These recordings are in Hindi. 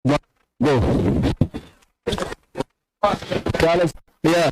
गो क्या या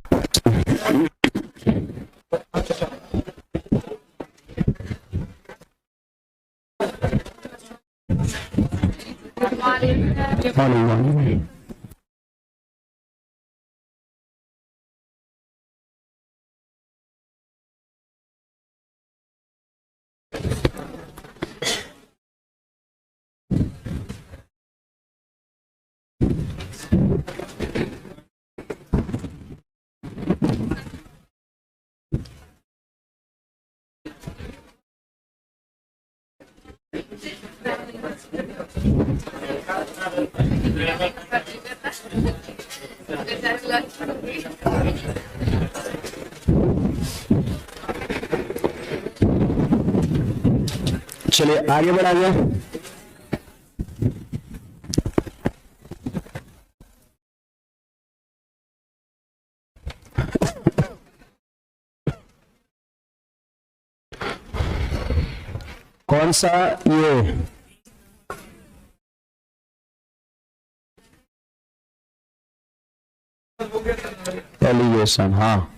चलिए आगे बढ़ा गया। कौन सा ये एलिगेशन? हाँ,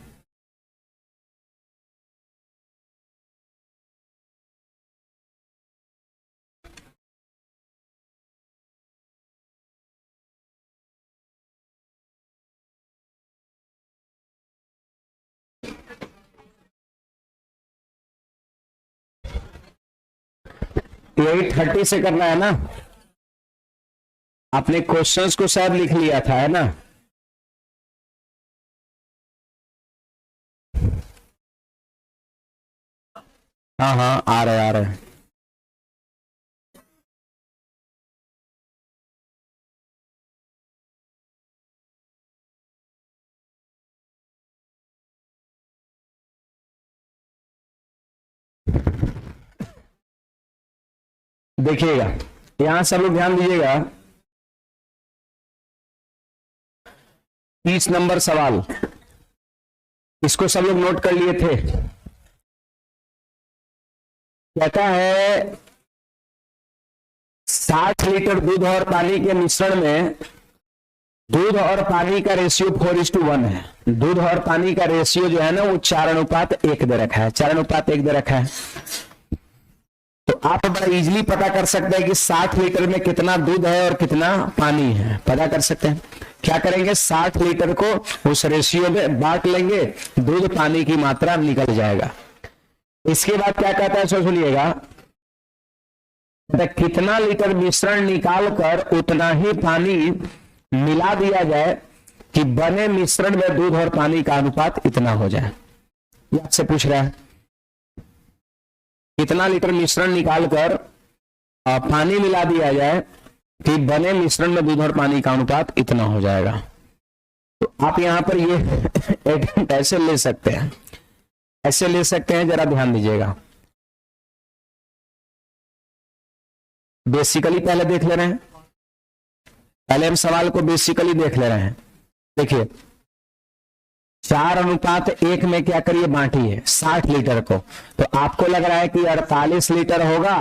ये 30 से करना है ना? आपने क्वेश्चंस को शायद लिख लिया था, है ना? हाँ हाँ, आ रहे देखिएगा, यहां सब लोग ध्यान दीजिएगा। 30 नंबर सवाल, इसको सब लोग नोट कर लिए थे। कहता है 60 लीटर दूध और पानी के मिश्रण में दूध और पानी का रेशियो 4:1 है। दूध और पानी का रेशियो जो है ना वो 4:1 दे रखा है, 4:1 दे रखा है। तो आप बड़ा इजीली पता कर सकते हैं कि 60 लीटर में कितना दूध है और कितना पानी है, पता कर सकते हैं। क्या करेंगे, 60 लीटर को उस रेशियो में बांट लेंगे, दूध पानी की मात्रा निकल जाएगा। इसके बाद क्या कहता है, सुनिएगा, कितना लीटर मिश्रण निकाल कर उतना ही पानी मिला दिया जाए कि बने मिश्रण में दूध और पानी का अनुपात इतना हो जाए। ये आपसे पूछ रहा है, कितना लीटर मिश्रण निकालकर पानी मिला दिया जाए कि बने मिश्रण में दूध और पानी का अनुपात इतना हो जाएगा। तो आप यहां पर ये ऐसे ले सकते हैं, ऐसे ले सकते हैं, जरा ध्यान दीजिएगा। बेसिकली पहले देख ले रहे हैं, पहले हम सवाल को बेसिकली देख ले रहे हैं। देखिए 4:1 में क्या करिए, बांटिए 60 लीटर को। तो आपको लग रहा है कि 48 लीटर होगा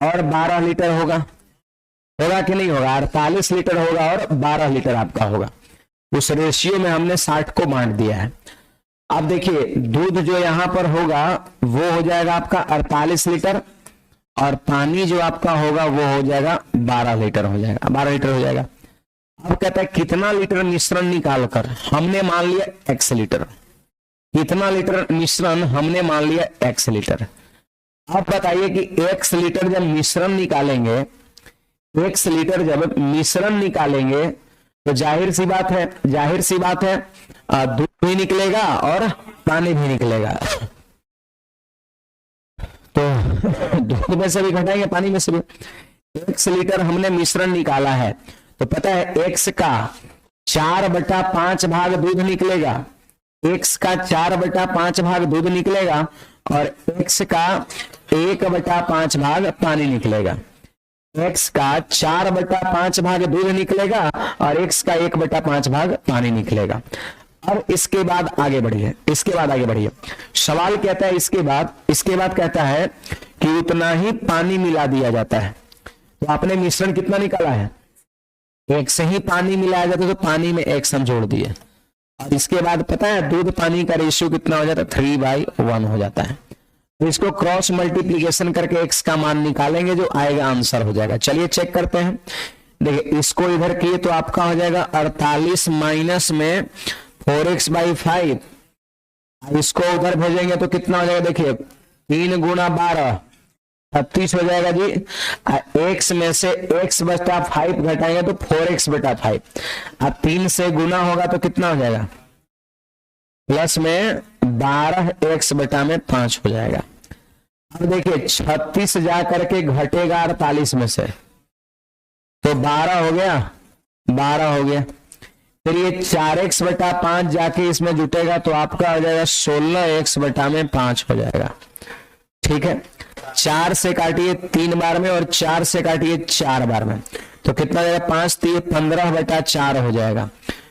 और 12 लीटर होगा, होगा कि नहीं होगा? 48 लीटर होगा और 12 लीटर आपका होगा। उस रेशियो में हमने 60 को बांट दिया है। अब देखिए दूध जो यहां पर होगा वो हो जाएगा आपका 48 लीटर और पानी जो आपका होगा वो हो जाएगा 12 लीटर हो जाएगा, 12 लीटर हो जाएगा। अब कहता है कितना लीटर मिश्रण निकालकर, हमने मान लिया x लीटर, कितना लीटर मिश्रण हमने मान लिया x लीटर। अब बताइए कि x लीटर जब मिश्रण निकालेंगे, x लीटर जब मिश्रण निकालेंगे तो जाहिर सी बात है दूध भी निकलेगा और पानी भी निकलेगा। तो दूध में से भी घटाएंगे, पानी में से भी। x लीटर हमने मिश्रण निकाला है तो पता है x का 4/5 भाग दूध निकलेगा, x का 4/5 भाग दूध निकलेगा और x का 1/5 भाग पानी निकलेगा। x का 4/5 भाग दूध निकलेगा और x का 1/5 भाग पानी निकलेगा। अब इसके बाद आगे बढ़िए, सवाल कहता है इसके बाद कहता है कि उतना ही पानी मिला दिया जाता है। तो आपने मिश्रण कितना निकाला है, एक से ही पानी मिलाया जाता तो पानी में x हम जोड़ दिए, और इसके बाद पता है दूध पानी का रेशियो कितना हो जाता है, 3/1 हो जाता है। तो इसको क्रॉस मल्टीप्लीकेशन करके x का मान निकालेंगे, जो आएगा आंसर हो जाएगा। चलिए चेक करते हैं। देखिए इसको इधर किए तो आपका हो जाएगा 48 माइनस में 4x/5, इसको उधर भेजेंगे तो कितना हो जाएगा, देखिए 3 गुणा 12 36 हो जाएगा जी। x में से x/5 घटाएंगे तो 4x/5, अब 3 से गुना होगा तो कितना हो जाएगा, प्लस में 12x/5 हो जाएगा। अब देखिए 36 जा करके घटेगा 48 में से, तो 12 हो गया, 12 हो गया। फिर ये 4x/5 जाके इसमें जुटेगा तो आपका हो जाएगा 16x/5 हो जाएगा। ठीक है, 4 से काटिए 3 बार में और 4 से काटिए 4 बार में, तो कितना हो जाएगा, 5 3 15/4 हो जाएगा।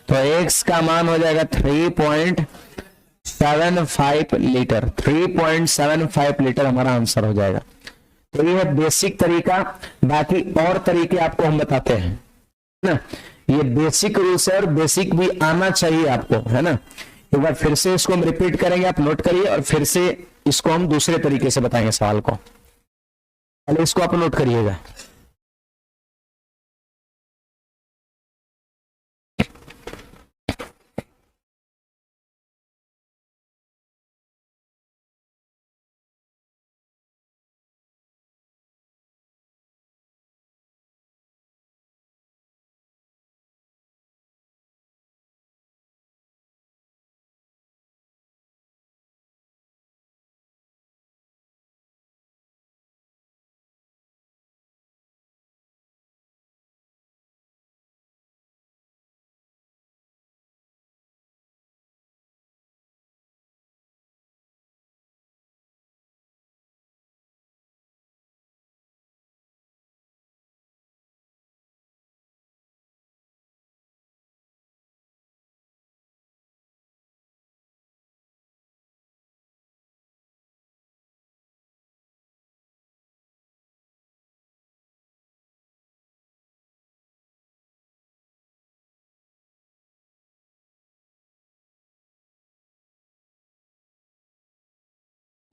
तो x का मान हो जाएगा 3.75 लीटर, 3.75 लीटर हमारा आंसर हो जाएगा। तो ये है बेसिक तरीका, बाकी और तरीके आपको हम बताते हैं ना। ये बेसिक रूल्स है और बेसिक भी आना चाहिए आपको, है ना। एक बार फिर से इसको हम रिपीट करेंगे, आप नोट करिए, और फिर से इसको हम दूसरे तरीके से बताएंगे सवाल को। पहले इसको आप नोट करिएगा।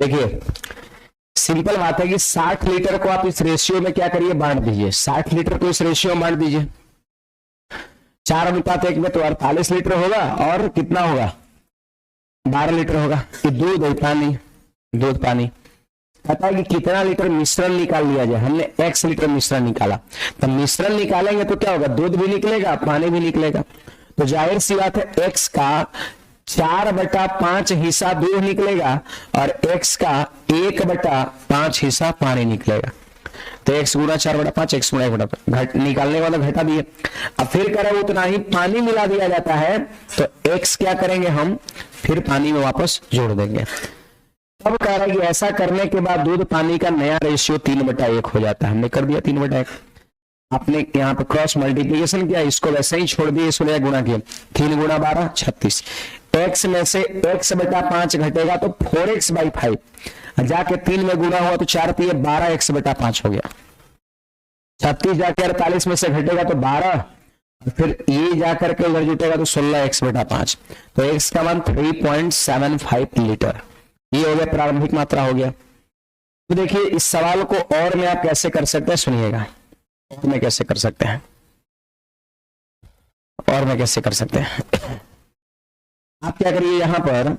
देखिए सिंपल बात है कि 60 लीटर को आप इस रेशियो में क्या करिए, बांट दीजिए। 60 लीटर को इस रेशियो में बांट दीजिए, 4:1 में तो 48 लीटर होगा, और कितना होगा, 12 लीटर होगा। कि दूध और पानी, दूध पानी पता है कि कितना लीटर मिश्रण निकाल लिया जाए, हमने x लीटर मिश्रण निकाला, तो मिश्रण निकालेंगे तो क्या होगा, दूध भी निकलेगा पानी भी निकलेगा। तो जाहिर सी बात है x का 4/5 हिस्सा दूध निकलेगा और x का 1/5 हिस्सा पानी निकलेगा। तो x गुना 4/5, x गुना 1/5 निकालने वाला घटा दिए। अब फिर करें उतना ही पानी मिला दिया जाता है, तो x क्या करेंगे हम, फिर पानी में वापस जोड़ देंगे। अब कह रहा है कि ऐसा करने के बाद दूध पानी का नया रेशियो 3/1 हो जाता है। हमने कर दिया 3/1, आपने यहाँ पे क्रॉस मल्टीप्लिकेशन किया, इसको वैसे ही छोड़ दिया, इसको गुणा किया, 3 गुणा 12 36। x में से x/5 घटेगा तो 4x/5, जाके 3 में गुणा हुआ तो 4 3 12x/5 हो गया। 36 जाके 48 में से घटेगा तो 12, फिर ये जाकर के उधर जुटेगा तो 16x/5। तो x का मान 3.75 लीटर, ये हो गया, प्रारंभिक मात्रा हो गया। तो देखिए इस सवाल को और में आप कैसे कर सकते हैं, सुनिएगा, और में कैसे कर सकते हैं, और में कैसे कर सकते हैं। आप क्या करिए, यहां पर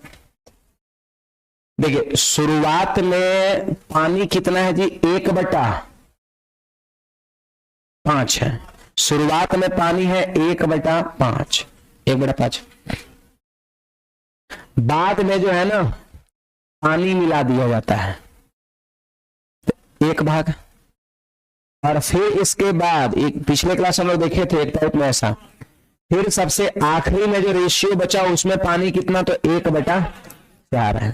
देखिए शुरुआत में पानी कितना है जी, 1/5 है। शुरुआत में पानी है 1/5, 1/5। बाद में जो है ना पानी मिला दिया जाता है 1 भाग, और फिर इसके बाद एक पिछले क्लास हम लोग देखे थे एक टाइप में ऐसा, फिर सबसे आखिरी में जो रेशियो बचा उसमें पानी कितना, तो 1/4 है।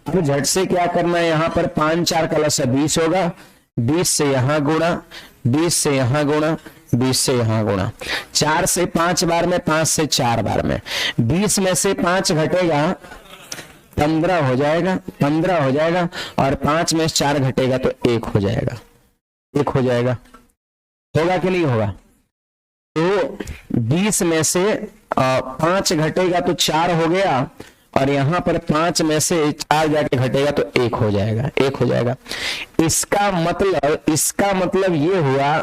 अब झट से क्या करना है, यहां पर 5 4 का लस 20 होगा, 20 से यहां गुणा, 20 से यहां गुणा, 20 से यहां गुणा, 4 से 5 बार में, 5 से 4 बार में, 20 में से 5 घटेगा 15 हो जाएगा, 15 हो जाएगा, और 5 में 4 घटेगा तो 1 हो जाएगा, 1 हो जाएगा। होगा कि नहीं होगा, तो 20 में से 5 घटेगा तो 4 हो गया, और यहां पर 5 में से 4 जाके घटेगा तो 1 हो जाएगा, 1 हो जाएगा। इसका मतलब ये हुआ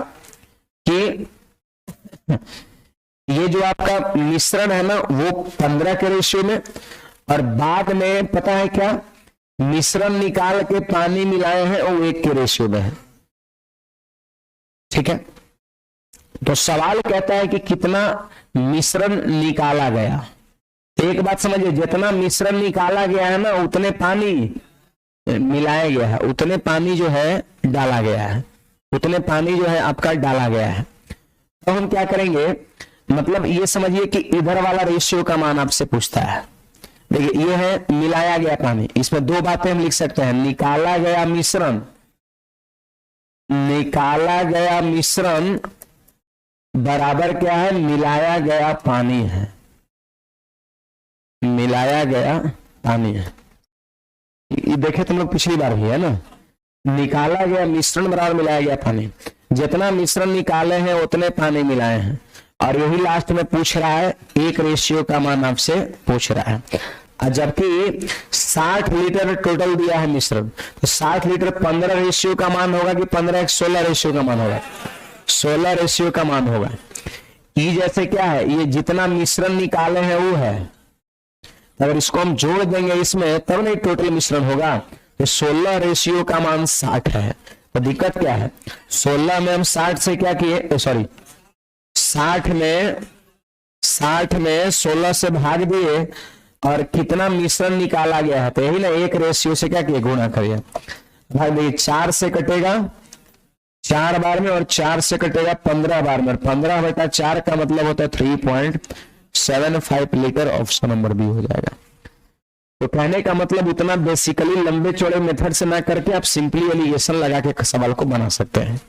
कि ये जो आपका मिश्रण है ना वो 15 के रेशियो में, और बाद में पता है क्या, मिश्रण निकाल के पानी मिलाए हैं वो 1 के रेशियो में है। ठीक है, तो सवाल कहता है कि कितना मिश्रण निकाला गया। तो एक बात समझिए, जितना मिश्रण निकाला गया है ना उतने पानी मिलाया गया है, उतने पानी जो है डाला गया है, उतने पानी जो है आपका डाला गया है। तो हम क्या करेंगे, मतलब ये समझिए कि इधर वाला रेशियो का मान आपसे पूछता है। देखिए ये है मिलाया गया पानी, इसमें 2 बातें हम लिख सकते हैं, निकाला गया मिश्रण, निकाला गया मिश्रण बराबर क्या है, मिलाया गया पानी है, मिलाया गया पानी है। ये देखे तुम लोग पिछली बार भी है ना, निकाला गया मिश्रण बराबर मिलाया गया पानी, जितना मिश्रण निकाले हैं उतने पानी मिलाए हैं, और यही लास्ट में पूछ रहा है 1 रेशियो का मान आपसे पूछ रहा है। जबकि 60 लीटर टोटल दिया है मिश्रण, तो 60 लीटर 15 रेशियो का मान होगा कि 15 16 रेशियो का मान होगा, 16 रेशियो का मान होगा। ई जैसे क्या है, ये जितना मिश्रण निकाले हैं वो है, अगर इसको हम जोड़ देंगे इसमें तब नहीं टोटल मिश्रण होगा। तो 16 रेशियो का मान 60 है। तो दिक्कत क्या है, 16 में हम 60 से क्या किए, सॉरी 60 में 16 से भाग दिए, और कितना मिश्रण निकाला गया है, तो यही ना 1 रेशियो से क्या किए, गुणा करिए। भाग देखिए 4 से कटेगा 4 बार में, और 4 से कटेगा 15 बार में, 15/4 का मतलब होता है 3.75 लीटर। ऑप्शन नंबर बी हो जाएगा। तो कहने का मतलब उतना बेसिकली लंबे चौड़े मेथड से ना करके आप सिंपली एलिगेशन लगा के सवाल को बना सकते हैं।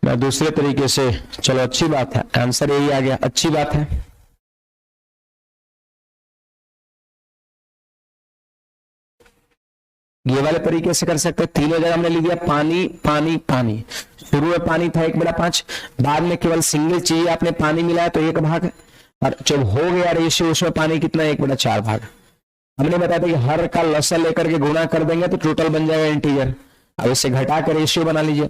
मैं दूसरे तरीके से, चलो अच्छी बात है, आंसर यही आ गया, अच्छी बात है। ये वाले तरीके से कर सकते हैं, तीनों जगह हमने लिख दिया पानी पानी पानी। शुरू में पानी था 1/5, बाद में केवल सिंगल चीज आपने पानी मिलाया तो 1 भाग, और जब हो गया रेशियो उसमें पानी कितना, 1/4 भाग। हमने बताया था कि हर का लसा लेकर के गुणा कर देंगे तो टोटल बन जाएगा इंटीजर। अब इसे घटा कर रेशियो बना लीजिए।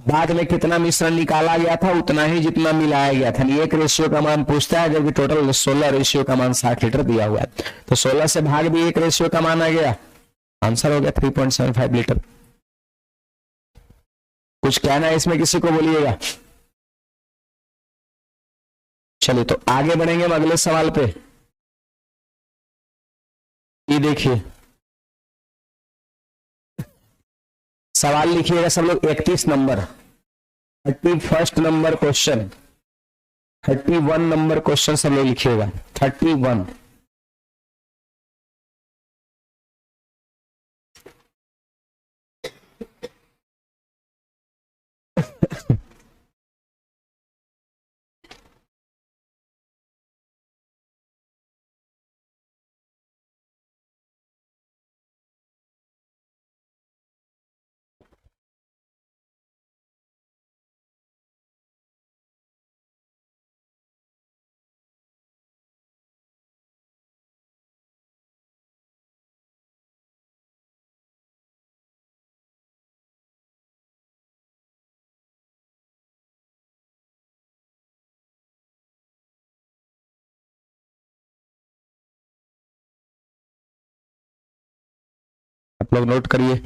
बाद में कितना मिश्रण निकाला गया था उतना ही जितना मिलाया गया था, 1 रेशियो का मान पूछता है, जबकि टोटल 16 रेशियो का मान 60 लीटर दिया हुआ है। तो 16 से भाग भी 1 रेशियो का मान आ गया, आंसर हो गया 3.75 लीटर। कुछ कहना है इसमें किसी को, बोलिएगा। चलिए तो आगे बढ़ेंगे हम अगले सवाल पे। ये देखिए सवाल लिखिएगा सब लोग, 31 number, 31 number question, 31 number question सब लोग लिखिएगा, 31। आप लोग नोट करिए।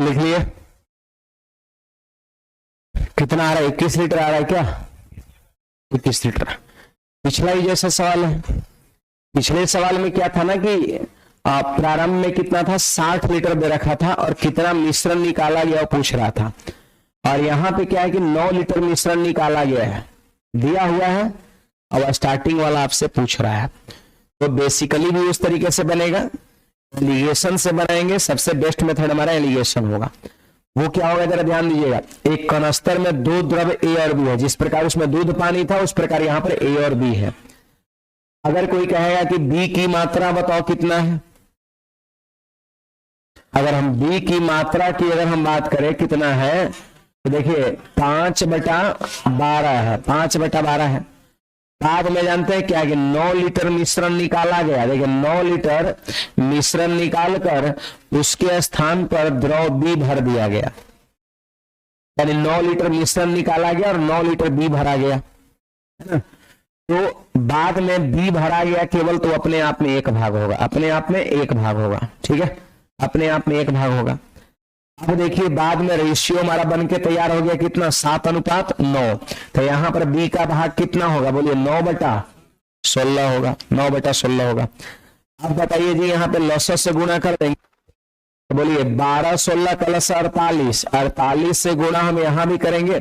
लिख लिए कितना आ रहा है, 21 लीटर आ रहा है क्या, 21 लीटर। पिछला ही जैसा सवाल है, पिछले सवाल में क्या था ना कि प्रारंभ में कितना था, 60 लीटर दे रखा था और कितना मिश्रण निकाला गया वो पूछ रहा था। और यहाँ पे क्या है कि 9 लीटर मिश्रण निकाला गया है, दिया हुआ है, और स्टार्टिंग वाला आपसे पूछ रहा है। तो बेसिकली भी उस तरीके से बनेगा, एलिगेशन से बनाएंगे, सबसे बेस्ट मेथड हमारा एलिगेशन होगा। वो क्या होगा जरा ध्यान दीजिएगा, एक कनस्तर में दो द्रव ए और बी है, जिस प्रकार उसमें दूध पानी था उस प्रकार यहाँ पर ए और बी है। अगर कोई कहेगा कि बी की मात्रा बताओ कितना है, अगर हम बी की मात्रा की अगर हम बात करें कितना है, तो देखिए 5/12 है, 5/12 है। बाद में जानते हैं क्या कि 9 लीटर मिश्रण निकाला गया। देखिए 9 लीटर मिश्रण निकालकर उसके स्थान पर द्रव बी भर दिया गया, यानी 9 लीटर मिश्रण निकाला गया और 9 लीटर बी भरा गया, है ना। तो बाद में बी भरा गया केवल, तो अपने आप में एक भाग होगा, अपने आप में एक भाग होगा, ठीक है, अपने आप में एक भाग होगा। अब देखिए बाद में रेशियो हमारा बनके तैयार हो गया कितना, 7:9। तो यहां पर बी का भाग कितना होगा, बोलिए 9/16 होगा, 9/16 होगा। अब बताइए जी यहाँ पे लॉसेस से गुणा कर देंगे, तो बोलिए 12/16 + 48, 48 से गुणा हम यहां भी करेंगे,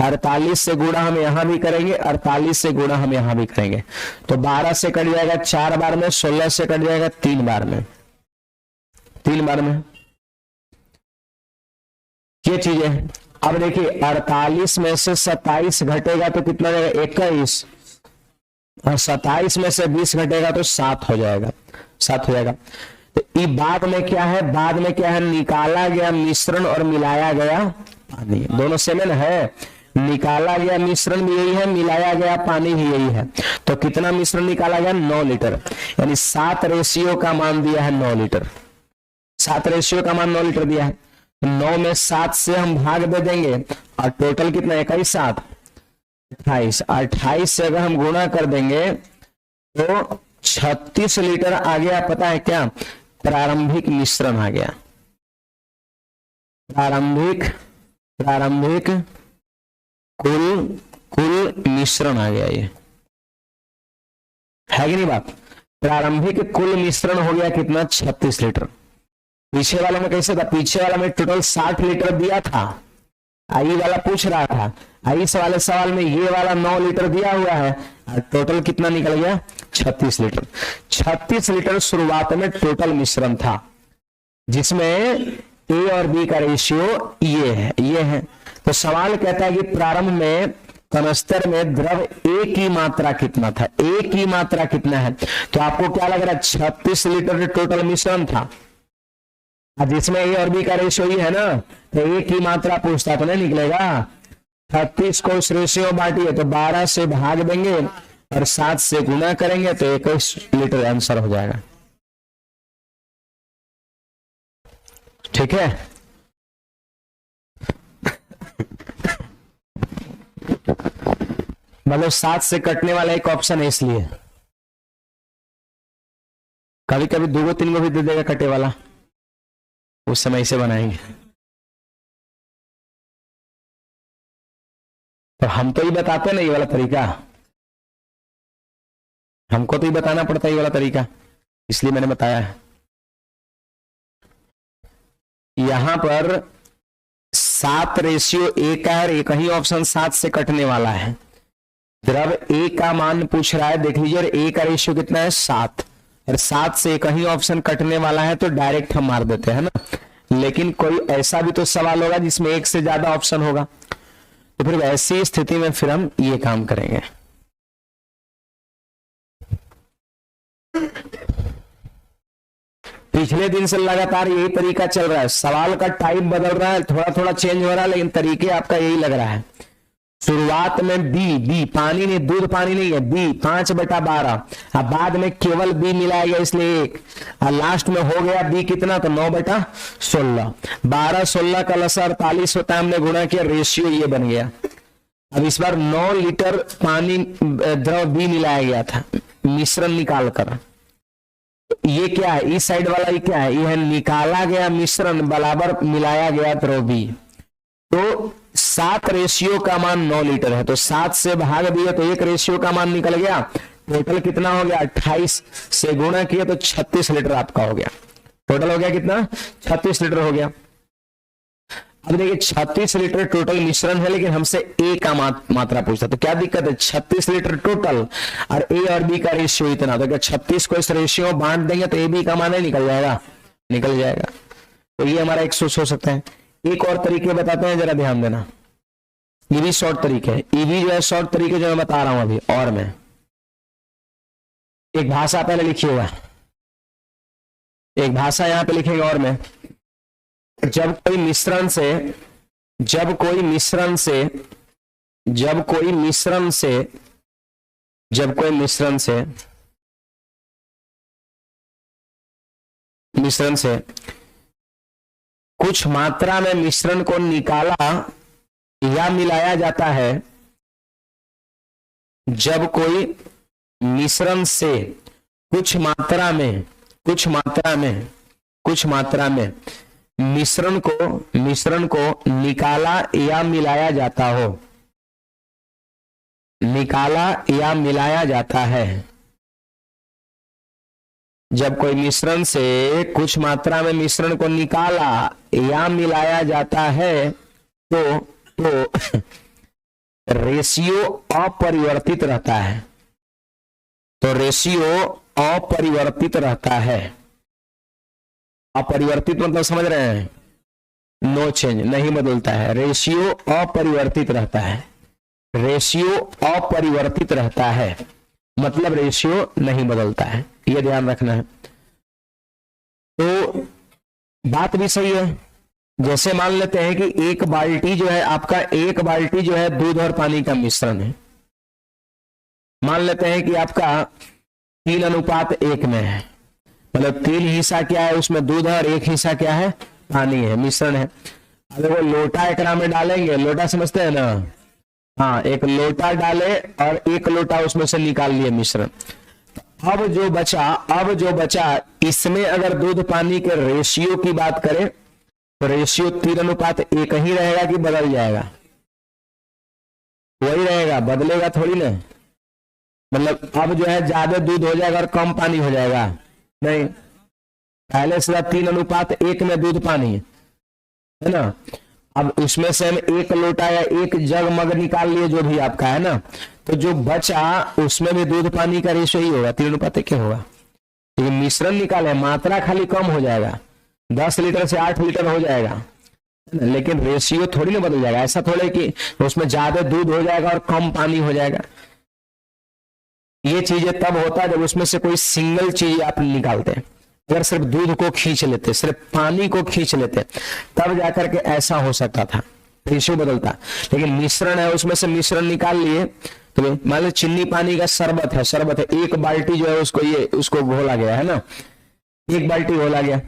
48 से गुणा हम यहां भी करेंगे, 48 से गुणा हम यहां भी करेंगे। तो 12 से कट जाएगा 4 बार में, 16 से कट जाएगा 3 बार में, 3 बार में ये चीजें हैं। अब देखिए 48 में से 27 घटेगा तो कितना जाएगा, 21, और 27 में से 20 घटेगा तो 7 हो जाएगा, 7 हो जाएगा। तो ये बाद में क्या है, बाद में क्या है, निकाला गया मिश्रण और मिलाया गया पानी, दोनों सेम है। निकाला गया मिश्रण भी यही है, मिलाया गया पानी भी यही है। तो कितना मिश्रण निकाला गया, 9 लीटर, यानी 7 रेशियो का मान दिया है 9 लीटर, 7 रेशियो का मान 9 लीटर दिया है। 9 में 7 से हम भाग दे देंगे और टोटल कितना है, 21 7 28, 28 से अगर हम गुणा कर देंगे तो 36 लीटर आ गया। पता है क्या, प्रारंभिक मिश्रण आ गया, प्रारंभिक कुल मिश्रण आ गया, ये है कि नहीं बात। प्रारंभिक कुल मिश्रण हो गया कितना, 36 लीटर। पीछे वाला में कैसे था, पीछे वाला में टोटल 60 लीटर दिया था, आई वाला पूछ रहा था, आई वाले सवाल में ये वाला 9 लीटर दिया हुआ है, और टोटल कितना निकल गया, 36 लीटर। 36 लीटर शुरुआत में टोटल मिश्रण था, जिसमें ए और बी का रेशियो ये है। तो सवाल कहता है कि प्रारंभ में कनस्तर में द्रव ए की मात्रा कितना था, ए की मात्रा कितना है। तो आपको क्या लग रहा है, 36 लीटर टोटल मिश्रण था, जिसमें ए और बी का रेशियो ही है ना, तो ए की मात्रा पूछता तो नहीं निकलेगा। 36 को इस रेशियो में बांटिए तो 12 से भाग देंगे और 7 से गुणा करेंगे तो 21 लीटर आंसर हो जाएगा, ठीक है। मतलब 7 से कटने वाला एक ऑप्शन है, इसलिए कभी कभी 2-3 को भी दे देगा कटे वाला, उस समय से बनाएंगे। तो हम तो ही बताते ना ये वाला तरीका, हमको तो ही बताना पड़ता है ये वाला तरीका, इसलिए मैंने बताया है। यहां पर 7 रेशियो ए का है, एक ही ऑप्शन 7 से कटने वाला है। द्रव ए का मान पूछ रहा है, देख लीजिए ए का रेशियो कितना है, 7, और 7 से एक ही ऑप्शन कटने वाला है तो डायरेक्ट हम मार देते हैं ना। लेकिन कोई ऐसा भी तो सवाल होगा जिसमें एक से ज्यादा ऑप्शन होगा, तो फिर ऐसी स्थिति में फिर हम ये काम करेंगे। पिछले दिन से लगातार यही तरीका चल रहा है, सवाल का टाइप बदल रहा है, थोड़ा थोड़ा चेंज हो रहा है, लेकिन तरीके आपका यही लग रहा है। शुरुआत में बी पानी नहीं, दूध पानी नहीं है, बी 5/12, अब बाद में केवल बी मिलाया गया इसलिए 1, और लास्ट में हो गया बी कितना, तो 9/16। 12/16 का लसा 48 होता है, हमने गुणा किया, रेशियो ये बन गया। अब इस बार 9 लीटर पानी द्रव बी मिलाया गया था मिश्रण निकालकर, ये क्या है, इस साइड वाला ये क्या है, ये है निकाला गया मिश्रण बराबर मिलाया गया द्रव्य। तो 7 रेशियो का मान 9 लीटर है, तो 7 से भाग दिए तो 1 रेशियो का मान निकल गया। टोटल कितना हो गया, 28 से गुणा किया तो 36 लीटर आपका हो गया। टोटल हो गया कितना, 36 लीटर हो गया। अब देखिए 36 लीटर टोटल मिश्रण है, लेकिन हमसे ए का मात्रा पूछता, तो क्या दिक्कत है, 36 लीटर टोटल और ए और बी का रेशियो इतना, तो क्या 36 को इस रेशियो में बांट देंगे तो ए बी का मान निकल जाएगा, निकल जाएगा। तो ये हमारा एक सोच हो सकता है। एक और तरीके बताते हैं, जरा ध्यान देना, ये भी शॉर्ट तरीके है, ये भी जो है शॉर्ट तरीके जो मैं बता रहा हूं अभी। और मैं एक भाषा पहले लिखिएगा, एक भाषा यहां पे लिखेगा। और मैं जब कोई मिश्रण से जब कोई मिश्रण से कुछ मात्रा में मिश्रण को निकाला या मिलाया जाता है, जब कोई मिश्रण से कुछ मात्रा में मिश्रण को निकाला या मिलाया जाता है, जब कोई मिश्रण से कुछ मात्रा में मिश्रण को निकाला या मिलाया जाता है तो रेशियो अपरिवर्तित रहता है। तो रेशियो अपरिवर्तित रहता है। अपरिवर्तित मतलब समझ रहे हैं, नो चेंज, नहीं बदलता है। रेशियो अपरिवर्तित रहता है, रेशियो अपरिवर्तित रहता है मतलब रेशियो नहीं बदलता है, ये ध्यान रखना है। तो बात भी सही है। जैसे मान लेते हैं कि एक बाल्टी जो है आपका, एक बाल्टी जो है दूध और पानी का मिश्रण है। मान लेते हैं कि आपका 3:1 में है, मतलब 3 हिस्सा क्या है उसमें दूध है और 1 हिस्सा क्या है, पानी है, मिश्रण है। अब वो लोटा एकरा में डालेंगे, लोटा समझते हैं ना, हाँ, एक लोटा डाले और 1 लोटा उसमें से निकाल लिए मिश्रण। अब जो बचा इसमें अगर दूध पानी के रेशियो की बात करें तो रेशियो 3:1 ही रहेगा कि बदल जाएगा, वही रहेगा, बदलेगा थोड़ी ना। मतलब अब जो है ज्यादा दूध हो जाएगा और कम पानी हो जाएगा, नहीं, पहले से 3:1 में दूध पानी है ना। अब उसमें से हम 1 लोटा या 1 जग मग निकाल लिए जो भी आपका है ना, तो जो बचा उसमें भी दूध पानी का रेशियो ही होगा, 3:1 होगा। तो मिश्रण निकाले, मात्रा खाली कम हो जाएगा, 10 लीटर से 8 लीटर हो जाएगा, लेकिन रेशियो थोड़ी ना बदल जाएगा। ऐसा थोड़े कि उसमें ज्यादा दूध हो जाएगा और कम पानी हो जाएगा। ये चीजें तब होता है जब उसमें से कोई सिंगल चीज आप निकालते हैं। अगर सिर्फ दूध को खींच लेते, सिर्फ पानी को खींच लेते, तब जाकर के ऐसा हो सकता था, रेशियो बदलता। लेकिन मिश्रण है, उसमें से मिश्रण निकाल लिए, तो मान लो चीनी पानी का शरबत है, 1 बाल्टी जो है उसको घोला गया है ना, 1 बाल्टी घोला गया।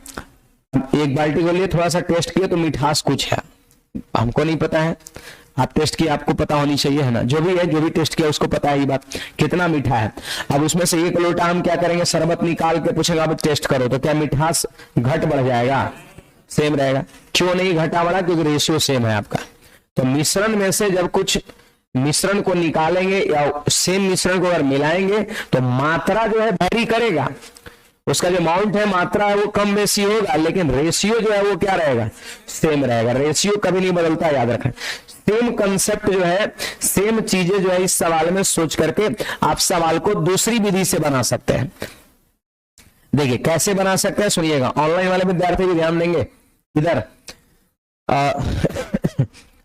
1 बाल्टी को लिए, थोड़ा सा टेस्ट किया तो मिठास कुछ है, हमको नहीं पता है, आप टेस्ट किया, आपको पता होनी चाहिए है ना, जो भी टेस्ट किया उसको पता है ये बात कितना मीठा है। अब उसमें से 1 लोटा हम क्या करेंगे, शरबत निकाल के पूछेगा अब टेस्ट करो, तो क्या मिठास घट बढ़ जाएगा, सेम रहेगा? क्यों नहीं घटा बढ़ा, क्योंकि रेशियो सेम है आपका। तो मिश्रण में से जब कुछ मिश्रण को निकालेंगे या सेम मिश्रण को अगर मिलाएंगे तो मात्रा जो है वैरी करेगा, उसका जो अमाउंट है, मात्रा है, वो कम बेसी होगा, लेकिन रेशियो जो है वो क्या रहेगा, सेम रहेगा। रेशियो कभी नहीं बदलता, याद रखें। सेम कंसेप्ट जो है, सेम चीजें जो है इस सवाल में सोच करके आप सवाल को दूसरी विधि से बना सकते हैं। देखिए कैसे बना सकते हैं, सुनिएगा, ऑनलाइन वाले विद्यार्थी भी ध्यान देंगे इधर।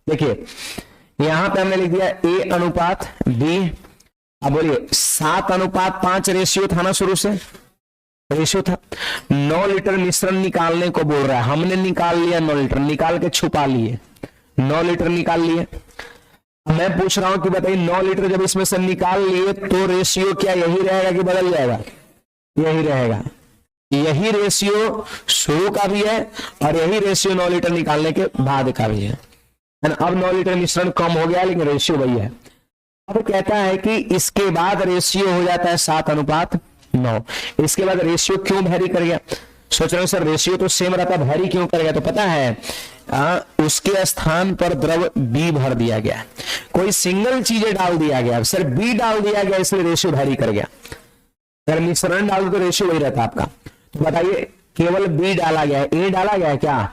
देखिए यहां पे हमने लिख दिया A/B। अब बोलिए 7:5 रेशियो था ना, शुरू से रेशियो था। 9 लीटर मिश्रण निकालने को बोल रहा है, हमने निकाल लिया 9 लीटर, निकाल के छुपा लिए, 9 लीटर निकाल लिए। मैं पूछ रहा हूं कि बताइए 9 लीटर जब इसमें से निकाल लिए तो रेशियो क्या यही रहेगा कि बदल जाएगा? यही रहेगा। यही रेशियो शुरू का भी है और यही रेशियो 9 लीटर निकालने के बाद का भी है ना। अब 9 लीटर मिश्रण कम हो गया लेकिन रेशियो वही है। अब कहता है कि इसके बाद रेशियो हो जाता है 7:5 9। इसके बाद रेशियो क्यों वैरी कर गया? सोच रहे हो सर रेशियो तो सेम रहता, वैरी क्यों कर गया? तो पता है उसके स्थान पर द्रव B भर दिया गया, कोई सिंगल चीजें डाल दिया गया, सर B डाल दिया गया, इसलिए रेशियो वैरी कर गया। अगर मिश्रण डाल दो तो रेशियो वही रहता आपका। तो बताइए केवल B डाला गया है, A डाला गया है क्या?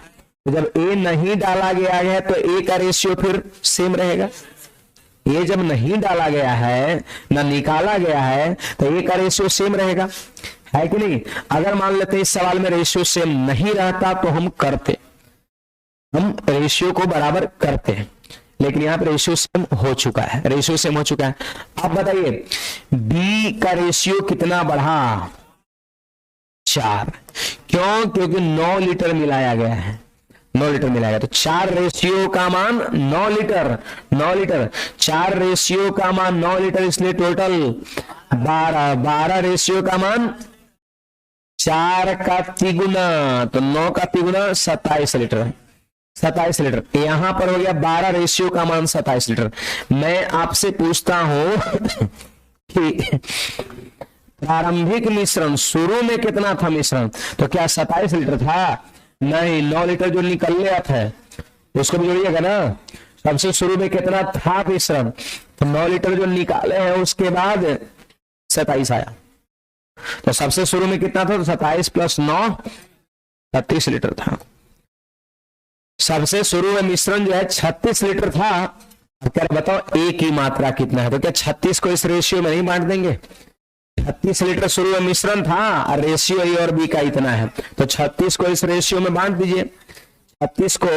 तो जब A नहीं डाला गया है तो A का रेशियो फिर सेम रहेगा। A जब नहीं डाला गया है ना निकाला गया है तो A का रेशियो सेम रहेगा, है कि नहीं? अगर मान लेते इस सवाल में रेशियो सेम नहीं रहता तो हम रेशियो को बराबर करते हैं, लेकिन यहां पर रेशियो सेम हो चुका है, रेशियो सेम हो चुका है। अब बताइए B का रेशियो कितना बढ़ा? 4। क्यों? क्योंकि 9 लीटर मिलाया गया है, 9 लीटर मिलाया गया, तो 4 रेशियो का मान 9 लीटर, 9 लीटर, 4 रेशियो का मान 9 लीटर, इसलिए टोटल 12, 12 रेशियो का मान 4 का तिगुना, तो 9 का तिगुना 27 लीटर, 27 लीटर। यहां पर हो गया 12 रेशियो का मान 27 लीटर। मैं आपसे पूछता हूं कि प्रारंभिक मिश्रण शुरू में कितना था मिश्रण? तो क्या 27 लीटर था? नहीं, 9 लीटर जो निकल गया था उसको भी जोड़िएगा ना। सबसे शुरू में कितना था मिश्रण? तो 9 लीटर जो निकाले हैं उसके बाद 27 आया। तो सबसे शुरू में कितना था? तो 27 + 9 36 लीटर था। सबसे शुरू में मिश्रण जो है 36 लीटर था। अब क्या बताओ A की मात्रा कितना है? तो क्या 36 को इस रेशियो में नहीं बांट देंगे? 36 लीटर शुरू में मिश्रण था और रेशियो A और B का इतना है, तो 36 को इस रेशियो में बांट दीजिए। 36 को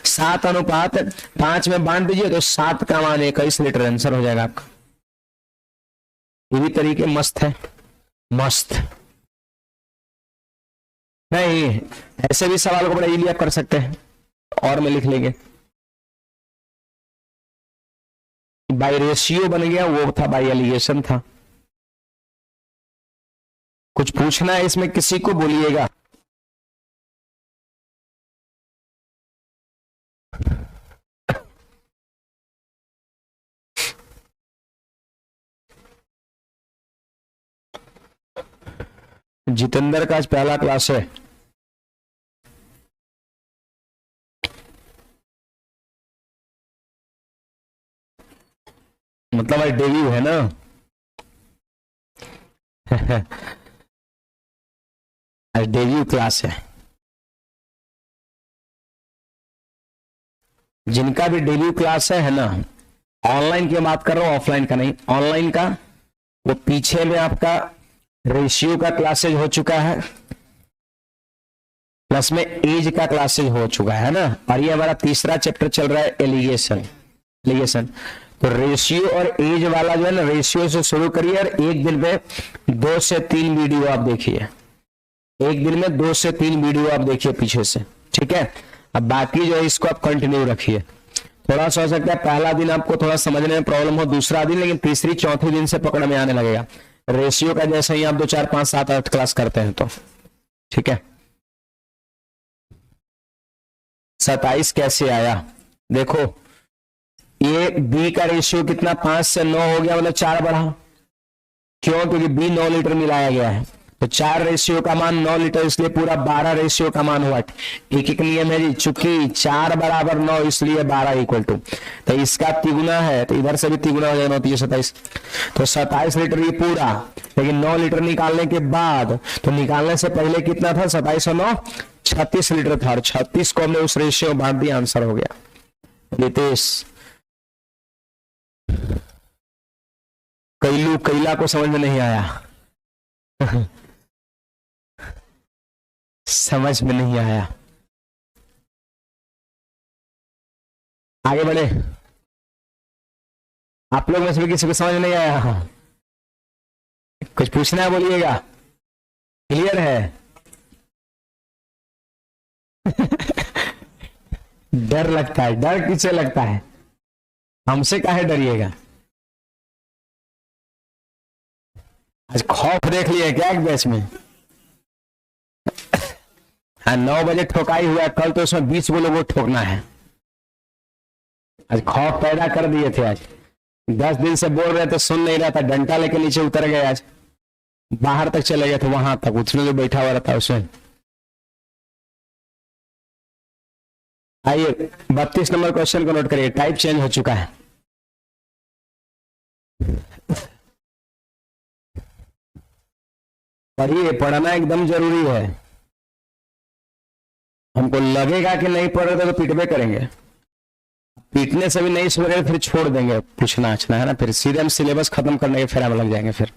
7:5 में बांट दीजिए तो 7 का मान 21 लीटर आंसर हो जाएगा आपका। ये भी तरीके मस्त है, मस्त नहीं? ऐसे भी सवाल को बड़ा इजीली आप कर सकते हैं और में लिख लेंगे। बाई रेशियो बन गया, वो था बाई एलिगेशन था। कुछ पूछना है इसमें किसी को बोलिएगा। जितेंद्र का आज पहला क्लास है। मतलब आज डेब्यू है ना? आज डेब्यू क्लास है। जिनका भी डेब्यू क्लास है ना, ऑनलाइन की बात कर रहा हूं, ऑफलाइन का नहीं, ऑनलाइन का, वो पीछे में आपका रेशियो का क्लासेज हो चुका है, प्लस में एज का क्लासेज हो चुका है ना, और ये हमारा तीसरा चैप्टर चल रहा है एलिगेशन। तो रेशियो और एज वाला जो है ना, रेशियो से शुरू करिए और एक दिन में 2 से 3 वीडियो आप देखिए, एक दिन में 2 से 3 वीडियो आप देखिए पीछे से, ठीक है? अब बाकी जो है इसको आप कंटिन्यू रखिए। थोड़ा सा हो सकता है पहला दिन आपको थोड़ा समझने में प्रॉब्लम हो, दूसरा दिन, लेकिन तीसरी चौथी दिन से पकड़ में आने लगेगा रेशियो का, जैसे ही आप 2 4 5 7 8 क्लास करते हैं तो, ठीक है? 27 कैसे आया? देखो ये B का रेशियो कितना 5 से 9 हो गया, मतलब 4 बढ़ा। क्यों? क्योंकि B 9 लीटर मिलाया गया है, तो 4 रेशियो का मान 9 लीटर, इसलिए पूरा 12 रेशियो का मान हुआ। एक एक नियम है जी, चूंकि 4 = 9 इसलिए 12 = तो इसका तिगुना है, तो इधर से भी तिगुना हो जाएगा, 27। तो 27 लीटर ये पूरा, लेकिन 9 लीटर निकालने के बाद, तो निकालने से पहले कितना था? 27 और 9 36 लीटर था, और 36 को हमने उस रेशियो में बांट दिया, आंसर हो गया। रितेश कैला को समझ में नहीं आया? समझ में नहीं आया? आगे बढ़े। आप लोग में से भी किसी को समझ नहीं आया? कुछ पूछना है बोलिएगा। क्लियर है? डर लगता है? डर किससे लगता है? हमसे काहे डरिएगा? आज खौफ देख लिया क्या एक बैच में? 9 बजे ठोकाई हुआ, कल तो उसमें 20 लोगों को ठोकना है। आज खौफ पैदा कर दिए थे। आज 10 दिन से बोल रहे थे, सुन नहीं रहा था, डंडा लेके नीचे उतर गए आज। बाहर तक चले गए थे, वहां तक उसमें जो बैठा हुआ रहता है उसमें। आइए 32 नंबर क्वेश्चन को नोट करिए, टाइप चेंज हो चुका है। पढ़िए, पढ़ना एकदम जरूरी है। हमको लगेगा कि नहीं पढ़ रहे तो पिटबे करेंगे, पीटने से भी नहीं सुन रहे फिर छोड़ देंगे पूछना अच्छना, है ना, फिर सीधे हम सिलेबस खत्म करने के फेरा में लग जाएंगे फिर।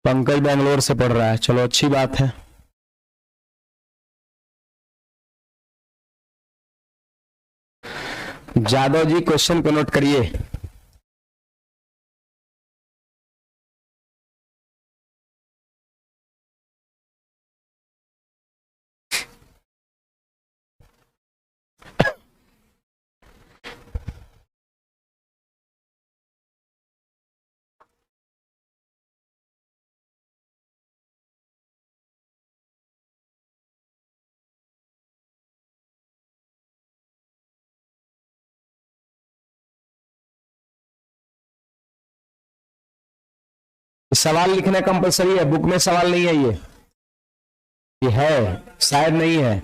पंकज बेंगलोर से पढ़ रहा है, चलो अच्छी बात है। जादव जी क्वेश्चन को नोट करिए। सवाल लिखना कंपलसरी है, बुक में सवाल नहीं है ये है शायद नहीं है।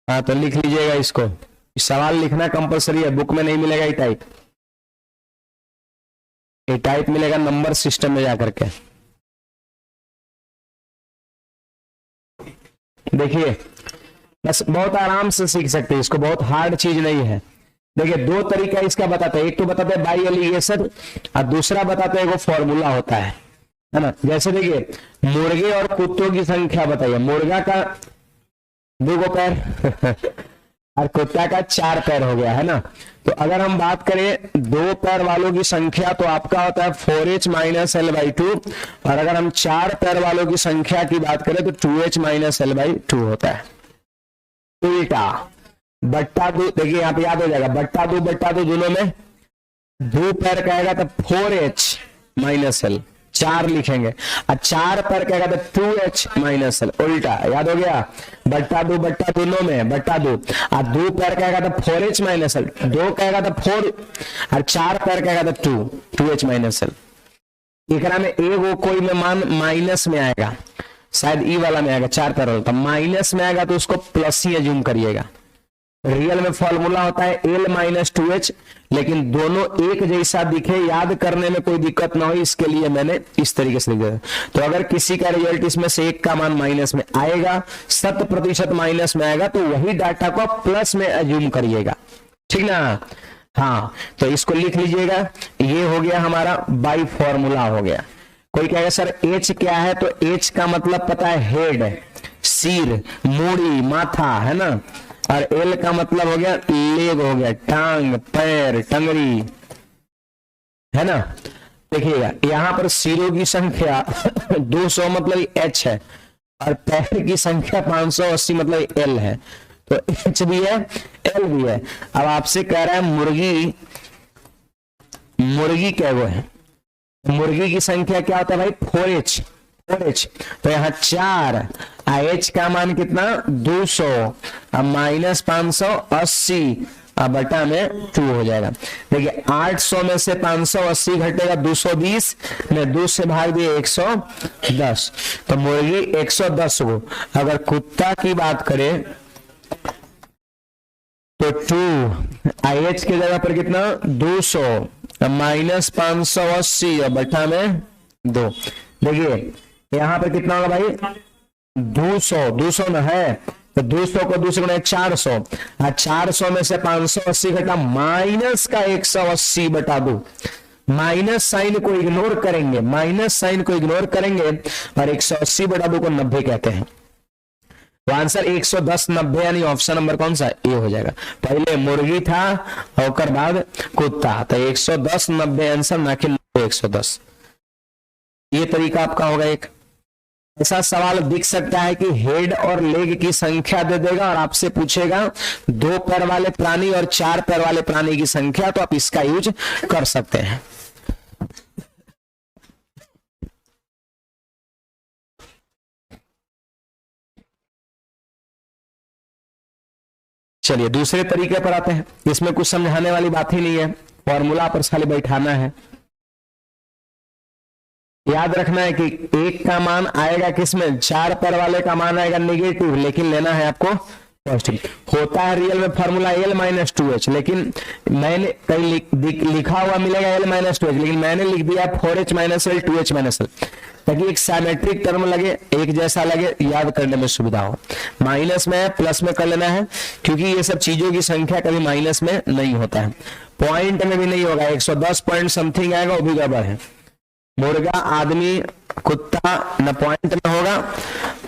हाँ तो लिख लीजिएगा इसको, सवाल लिखना कंपलसरी है, बुक में नहीं मिलेगा ये टाइप। ये टाइप मिलेगा नंबर सिस्टम में जाकर के। देखिए बस बहुत आराम से सीख सकते हैं इसको, बहुत हार्ड चीज नहीं है। देखिए दो तरीका इसका बताते हैं, एक तो बताते हैं बाई एलिगेशन और दूसरा बताते हैं वो फॉर्मूला होता है ना। जैसे देखिए मुर्गे और कुत्तों की संख्या बताइए, मुर्गा का 2 पैर और कुत्ता का 4 पैर हो गया, है ना। तो अगर हम बात करें 2 पैर वालों की संख्या तो आपका होता है 4h माइनस एल बाई 2, और अगर हम 4 पैर वालों की संख्या की बात करें तो 2h माइनस एल बाई 2 होता है। उल्टा बट्टा 2, देखिए यहाँ पे याद हो जाएगा, बट्टा 2 दोनों में 2 पैर कहेगा तो 4h माइनस एल, 4 लिखेंगे, और 4 पैर कहेगा तो 2h माइनस एल, उल्टा याद हो गया। बट्टा 2 दोनों में बट्टा 2, और 2 पैर कहेगा तो 4h माइनस एल, 2 कहेगा तो 4 और 4 पैर कहेगा तो 2h माइनस एल। एकरा में एगो कोई में मान माइनस में आएगा, शायद ई वाला में आएगा, 4 पैर होता माइनस में आएगा तो उसको प्लस ही एज्यूम करिएगा। रियल में फॉर्मूला होता है एल माइनस 2h, लेकिन दोनों एक जैसा दिखे, याद करने में कोई दिक्कत ना हो इसके लिए मैंने इस तरीके से लिख दिया। तो अगर किसी का रिजल्ट इसमें से एक का मान माइनस में आएगा, 100% माइनस में आएगा, तो वही डाटा को प्लस में एज्यूम करिएगा, ठीक ना। हाँ तो इसको लिख लीजिएगा, ये हो गया हमारा बाई फॉर्मूला हो गया। कोई कहेगा सर एच क्या है, तो एच का मतलब पता है हेड, सिर, मूड़ी, माथा, है ना, और एल का मतलब हो गया लेग, हो गया टांग, पैर, टंगरी, है ना। देखिएगा यहां पर सिरों की संख्या 200 मतलब एच है, और पैर की संख्या 580 मतलब एल है, तो एच भी है एल भी है। अब आपसे कह रहा है मुर्गी क्या वो है, मुर्गी की संख्या क्या होता है भाई 4h, तो यहाँ 4, एच का मान कितना 200 माइनस 580 बटा में 2 हो जाएगा। देखिए 800 में से 580 घटेगा 220 में 2 से भाग दिए 110, तो मुर्गी 110 को। अगर कुत्ता की बात करें तो 2 एच की जगह पर कितना 200 माइनस 580 और बटा में 2। देखिए यहां पर कितना होगा भाई 200 ना है, तो 200 को 2 से गुणा 400, और 400 में से 580 घटा माइनस का 180 बटा 2, माइनस साइन को इग्नोर करेंगे, और 180 बटा 2 को 90 कहते हैं। तो आंसर 110 90 यानी ऑप्शन नंबर कौन सा ए हो जाएगा। पहले मुर्गी था और बाद कुत्ता, तो 110 90 आंसर, ना कि 110। ये तरीका आपका होगा। एक ऐसा सवाल दिख सकता है कि हेड और लेग की संख्या दे देगा और आपसे पूछेगा 2 पैर वाले प्राणी और 4 पैर वाले प्राणी की संख्या, तो आप इसका यूज कर सकते हैं। चलिए दूसरे तरीके पर आते हैं, इसमें कुछ समझाने वाली बात ही नहीं है, फॉर्मूला पर खाली बैठाना है। याद रखना है कि एक का मान आएगा किसमें, 4 पैर वाले का मान आएगा नेगेटिव, लेकिन लेना है आपको पॉजिटिव। होता है रियल में फॉर्मूला L-2H, लेकिन मैंने कहीं लिखा हुआ मिलेगा L-2H, लेकिन मैंने लिख दिया 4H - L 2H - L, ताकि एक सिमेट्रिक टर्म लगे, एक जैसा लगे, याद करने में सुविधा हो। माइनस में प्लस में कर लेना है, क्योंकि ये सब चीजों की संख्या कभी माइनस में नहीं होता है, पॉइंट में भी नहीं होगा। 110 पॉइंट समथिंग आएगा, वो भी गड़बड़ है। मुर्गा, आदमी, कुत्ता न पॉइंट में होगा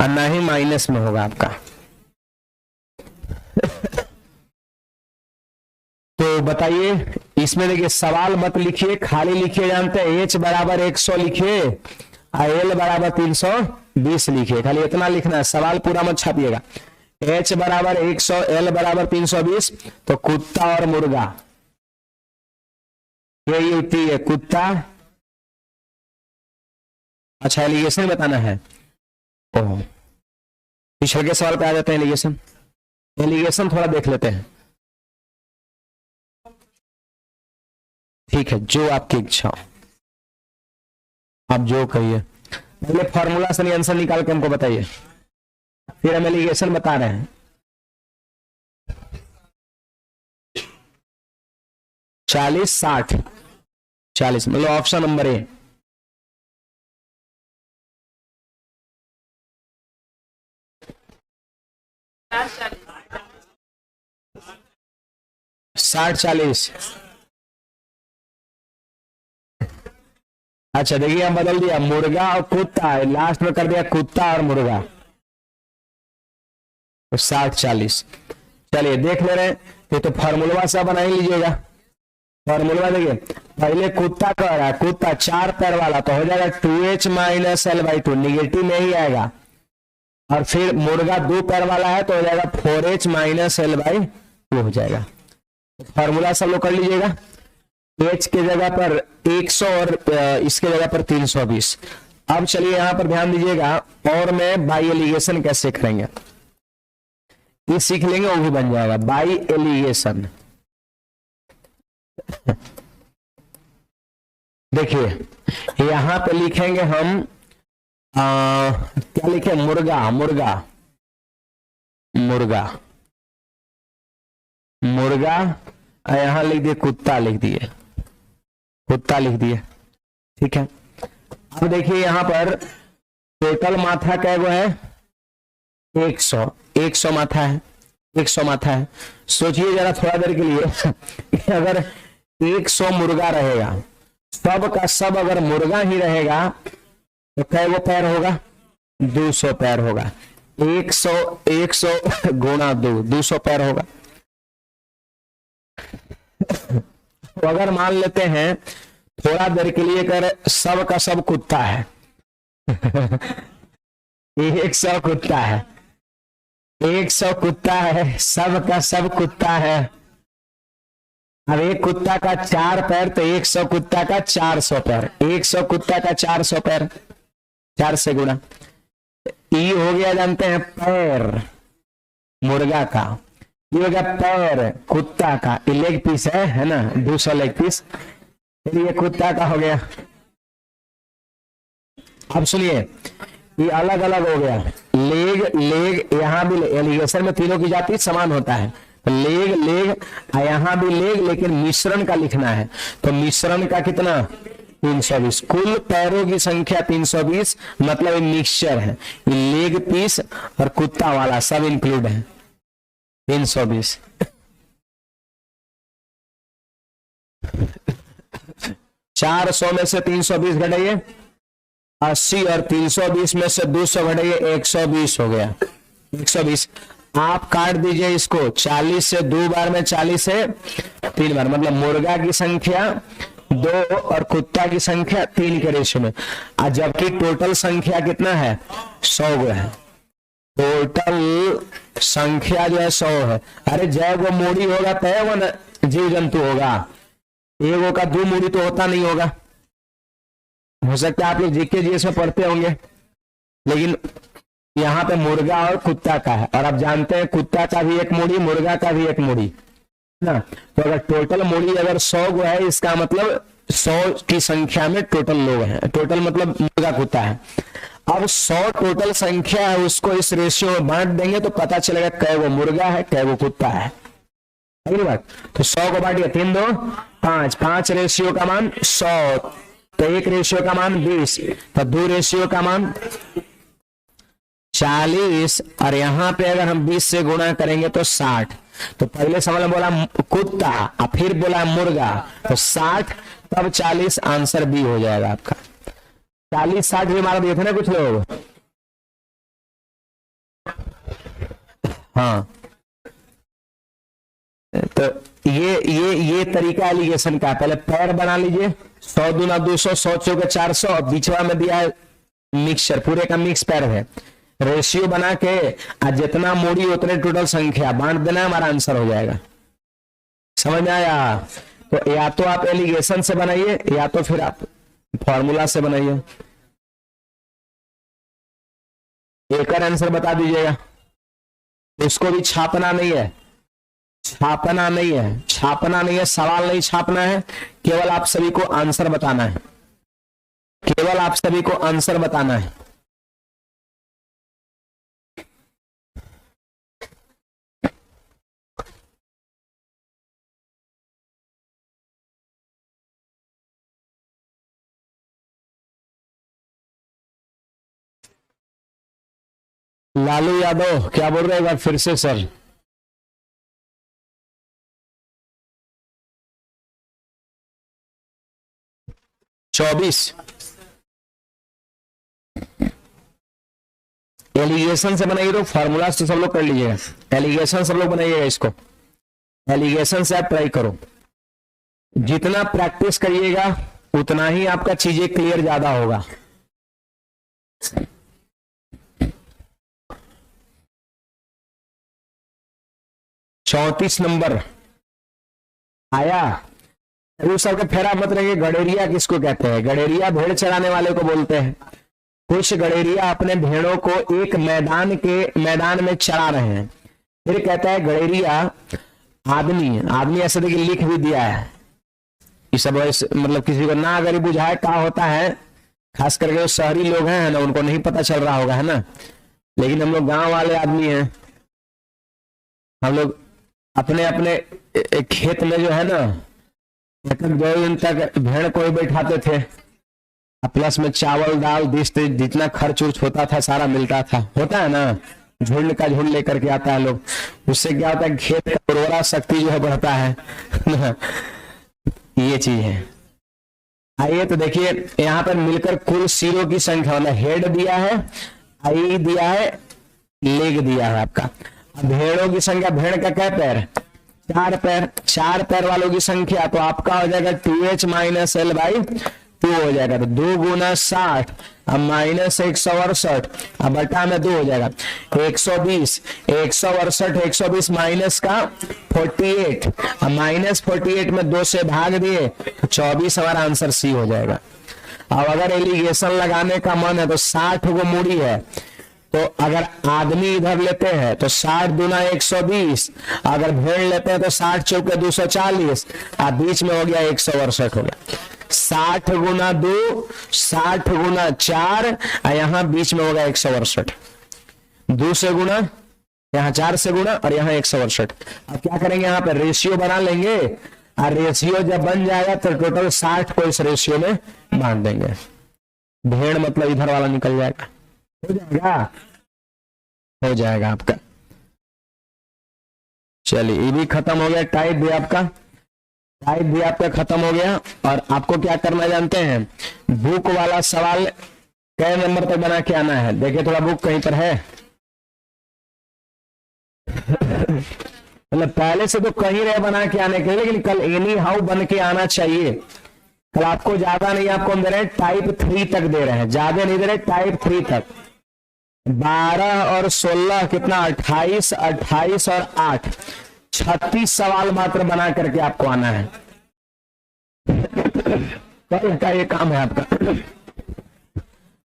और न ही माइनस में होगा आपका। तो बताइए, इसमें देखिए सवाल मत लिखिए, खाली लिखिए, जानते हैं H बराबर 100 लिखिए और L बराबर 320 लिखिए, खाली इतना लिखना है, सवाल पूरा मत छापिएगा। H बराबर 100, L बराबर 320, तो कुत्ता और मुर्गा, यही होती है कुत्ता। अच्छा एलिगेशन बताना है, ओह पिछले के सवाल पे आ जाते हैं एलिगेशन। एलिगेशन थोड़ा देख लेते हैं, ठीक है, जो आपकी इच्छा, आप जो कहिए। पहले फॉर्मूला से आंसर निकाल के हमको बताइए, फिर हम एलिगेशन बता रहे हैं। 40, 60, 40 मतलब ऑप्शन नंबर ए। साठ 40। अच्छा देखिए, हम बदल दिया मुर्गा और कुत्ता, लास्ट में कर दिया कुत्ता और मुर्गा, तो 60, 40। चलिए देख ले रहे हैं, ये तो फॉर्मूला सब बना ही लीजिएगा। फॉर्मूला देखिए, पहले कुत्ता कह रहा है, कुत्ता 4 पैर वाला, तो हो जाएगा 2H - L/2, निगेटिव में ही आएगा। और फिर मुर्गा 2 पैर वाला है, तो हो जाएगा 4H - L/2 हो जाएगा। फॉर्मूला सब लोग कर लीजिएगा। H के जगह पर 100 और इसके जगह पर 320। अब चलिए यहां पर ध्यान दीजिएगा, और मैं बाई एलिगेशन कैसे करेंगे ये सीख लेंगे, वो भी बन जाएगा बाई एलिगेशन। देखिए यहां पे लिखेंगे हम क्या लिखे, मुर्गा मुर्गा मुर्गा मुर्गा, यहां लिख दिए कुत्ता, लिख दिए कुत्ता, लिख दिए, ठीक है। अब देखिए यहां पर टोटल माथा क्या है, 100, 100 माथा है, 100 माथा है। सोचिए जरा थोड़ा देर के लिए, अगर 100 मुर्गा रहेगा, सब का सब अगर मुर्गा ही रहेगा, तो कै वो पैर होगा, 200 पैर होगा। 100 गुणा 200 पैर होगा। तो अगर मान लेते हैं थोड़ा देर के लिए कर सब का सब कुत्ता है, 100 कुत्ता है, 100 कुत्ता है, सब का सब कुत्ता है। अब एक कुत्ता का 4 पैर, तो 100 कुत्ता का 400 पैर, 100 कुत्ता का 400 पैर, 4 से गुणा। ये हो गया, जानते हैं पैर मुर्गा का, ये हो गया पैर कुत्ता का, ये लेग पीस है ना, 200 लेग पीस। फिर ये कुत्ता का हो गया। अब सुनिए, ये अलग अलग हो गया, लेग लेग, यहां भी एलिगेशन में तीनों की जाति समान होता है, लेग लेग, यहां भी लेग, लेकिन मिश्रण का लिखना है, तो मिश्रण का कितना, 320। कुल पैरों की संख्या 320, मतलब मिक्सचर है, लेग पीस और कुत्ता वाला सब इंक्लूड है, 320। 400 में से 320 घटाइए, 80, और 320 में से 200 घटाइए, 120 हो गया, 120। आप काट दीजिए इसको, 40 से 2 बार में, 40 से 3 बार, मतलब मुर्गा की संख्या 2 और कुत्ता की संख्या 3 के रेशियो में। आज जबकि टोटल संख्या कितना है, 100 गो है, टोटल संख्या जो है 100 है। अरे जय वो मूड़ी होगा तय वो न जीव जंतु होगा, एगो का 2 मूड़ी तो होता नहीं होगा। हो सकता है आप लोग जीके जीएस में पढ़ते होंगे, लेकिन यहाँ पे मुर्गा और कुत्ता का है, और आप जानते हैं कुत्ता का भी एक मुड़ी, मुर्गा का भी एक मुड़ी ना। तो अगर टोटल मुड़ी अगर 100 गो है, इसका मतलब 100 की संख्या में टोटल लोग हैं, टोटल मतलब मुर्गा कुत्ता है। अब 100 टोटल संख्या है, उसको इस रेशियो में बांट देंगे तो पता चलेगा कै वो मुर्गा है कै वो कुत्ता है। अगली बात, तो 100 को बांटिए 3 2 5, 5 रेशियो का मान 100, तो 1 रेशियो का मान 20, तो 2 रेशियो का मान 40, और यहां पे अगर हम 20 से गुणा करेंगे तो 60। तो पहले सवाल में बोला कुत्ता और फिर बोला मुर्गा, तो 60 तब 40, आंसर बी हो जाएगा आपका। 40 60 भी मारा दिए थे ना कुछ लोग। हाँ, तो ये तरीका एलिगेशन का। पहले पैर बना लीजिए, 100 दूना 200, 100 चौके 400, और बीचवा में दिया है मिक्सचर, पूरे का मिक्स पैर है। रेशियो बना के जितना मूड़ी उतने टोटल संख्या बांट देना, हमारा आंसर हो जाएगा। समझ में आया? तो या तो आप एलिगेशन से बनाइए या तो फिर आप फॉर्मूला से बनाइए। एक और आंसर बता दीजिएगा। इसको भी छापना नहीं है, छापना नहीं है, छापना नहीं है, सवाल नहीं छापना है, केवल आप सभी को आंसर बताना है, केवल आप सभी को आंसर बताना है। लालू यादव क्या बोल रहे हैं एक बार फिर से सर? चौबीस एलिगेशन से बनाइए, तो फॉर्मूला से सब लोग कर लीजिएगा। एलिगेशन सब लोग बनाइएगा, इसको एलिगेशन से आप ट्राई करो। जितना प्रैक्टिस करिएगा उतना ही आपका चीजें क्लियर ज्यादा होगा। चौतीस नंबर आया। उस सबके फेरा मत रहिए। गडेरिया किसको कहते हैं? गडेरिया भेड़ चराने वाले को बोलते हैं। कुछ गडेरिया अपने भेड़ों को एक मैदान में चरा रहे हैं, फिर कहता है गडेरिया आदमी ऐसे देखिए लिख भी दिया है। ये सब मतलब किसी को ना अगर बुझाए क्या होता है, खास करके जो शहरी लोग हैं ना, उनको नहीं पता चल रहा होगा, है ना। लेकिन हम लोग गांव वाले आदमी हैं, हम लोग अपने अपने खेत में जो है ना, 2 दिन तक भेड़ को ही बैठाते थे, प्लस में चावल दाल जितना खर्च उर्च होता था सारा मिलता था, होता है ना। झुंड का झुंड लेकर के आता है लोग, उससे क्या होता है खेत का उर्वरा शक्ति जो है बढ़ता है ये चीज है। आइए तो देखिए यहाँ पर मिलकर कुल सीरो की संख्या, मतलब हेड दिया है, आई दिया है, लेग दिया है आपका। भेड़ों की संख्या, भेड़ का क्या पैर? 4 पैर। 4 पैर वालों की संख्या तो आपका हो जाएगा 2h माइनस एल बाई 2 हो जाएगा। तो 2 गुना 60 अब माइनस 168 अब बटा में 2 हो जाएगा 120। 168 120 माइनस का 48 अब माइनस 48 में 2 से भाग दिए तो 24 हमारा आंसर सी हो जाएगा। अब अगर एलिगेशन लगाने का मन है तो 60 गो मूड़ी है, तो अगर आदमी इधर लेते हैं तो 60 दूना 120, अगर भेड़ लेते हैं तो 60 चौके 240, और बीच में हो गया 168 हो गया। 60 गुना 2 60 गुना 4, और यहाँ बीच में होगा 168। 2 से गुना, यहाँ 4 से गुना, और यहाँ 168। अब क्या करेंगे, यहाँ पे रेशियो बना लेंगे, और रेशियो जब बन जाएगा तो टोटल 60 को इस रेशियो में बांट देंगे। भेड़ मतलब इधर वाला निकल जाएगा, हो जाएगा आपका। चलिए ये भी खत्म हो गया। टाइप भी आपका खत्म हो गया। और आपको क्या करना जानते हैं, बुक वाला सवाल कई नंबर तक बना के आना है। देखिए थोड़ा बुक कहीं पर है मतलब पहले से तो कहीं रहे बना के आने के लिए, लेकिन कल एनी हाउ बन के आना चाहिए। कल आपको ज्यादा नहीं, आपको हम दे रहे हैं टाइप 3 तक दे रहे हैं, ज्यादा नहीं दे रहे, टाइप 3 तक। 12 और 16 कितना, 28 28 और 8 36 सवाल मात्र बना करके आपको आना है। कल का ये काम है आपका।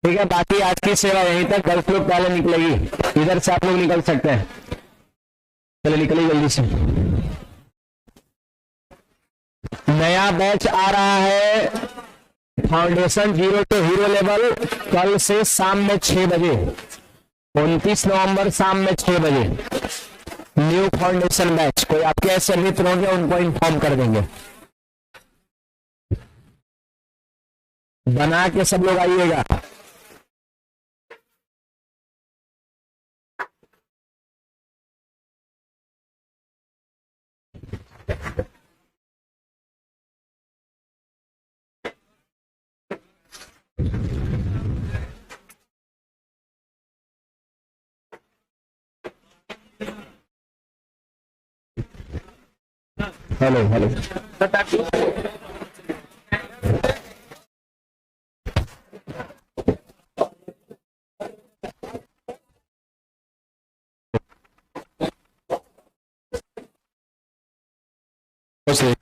ठीक है, बाकी आज की सेवा यहीं तक। गर्ल्स लोग पहले निकलेगी, इधर से आप लोग निकल सकते हैं। चलो निकलिए जल्दी से। नया बैच आ रहा है फाउंडेशन 0 टू हीरो लेवल, कल से शाम में 6 बजे, 29 नवंबर शाम में 6 बजे न्यू फाउंडेशन बैच। कोई आपके ऐसे मित्र होंगे उनको इन्फॉर्म कर देंगे। बना के सब लोग आइएगा। हेलो हेलो से